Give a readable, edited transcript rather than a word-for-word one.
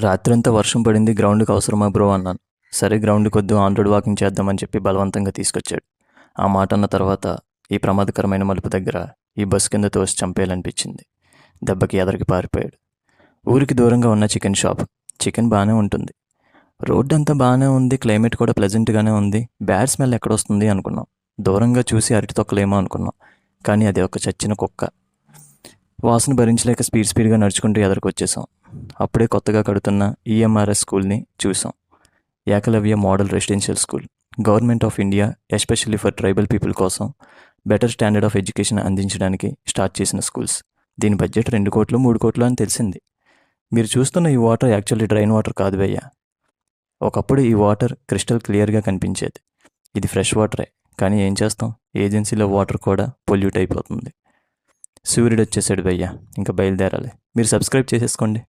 రాత్రంతా వర్షం పడింది. గ్రౌండ్‌కి అవసరమా బ్రో అన్నాను. సరే గ్రౌండ్‌కొద్దు ఆన్ రోడ్ వాకింగ్ చేద్దామని చెప్పి బలవంతంగా తీసుకొచ్చాడు. ఆ మాట అన్న తర్వాత ఈ ప్రమాదకరమైన మలుపు దగ్గర ఈ బస్ కింద తోసి చంపేయాలనిపించింది. దెబ్బకి ఎదరికి పారిపోయాడు. ఊరికి దూరంగా ఉన్న చికెన్ షాప్. చికెన్ బాగానే ఉంటుంది. రోడ్డు అంతా బాగానే ఉంది. క్లైమేట్ కూడా ప్లెజెంట్గానే ఉంది. బ్యాడ్ స్మెల్ ఎక్కడొస్తుంది అనుకున్నాం. దూరంగా చూసి అరటి తొక్కలేమో అనుకున్నాం. కానీ అది ఒక చచ్చిన కుక్క. వాసన భరించలేక స్పీడ్గా నడుచుకుంటూ ఎదరికొచ్చేసాం. అప్పుడే కొత్తగా కడుతున్న ఈఎంఆర్ఎస్ స్కూల్ని చూసాం. Eklavya model residential school. Government of India especially for tribal people కోసం బెటర్ స్టాండర్డ్ ఆఫ్ ఎడ్యుకేషన్ అందించడానికి స్టార్ట్ చేసిన స్కూల్స్. దీని బడ్జెట్ 2 కోట్లు 3 కోట్లు అని తెలిసింది. మీరు చూస్తున్న ఈ వాటర్ యాక్చువల్లీ డ్రైన్ వాటర్ కాదు భయ్యా. ఒకప్పుడు ఈ వాటర్ క్రిస్టల్ క్లియర్గా కనిపించేది. ఇది ఫ్రెష్ వాటరే. కానీ ఏం చేస్తాం, ఏజెన్సీలో వాటర్ కూడా పొల్యూట్ అయిపోతుంది. సూర్యుడు వచ్చేసాడు భయ్యా, ఇంకా బయలుదేరాలి. మీరు సబ్స్క్రైబ్ చేసేసుకోండి.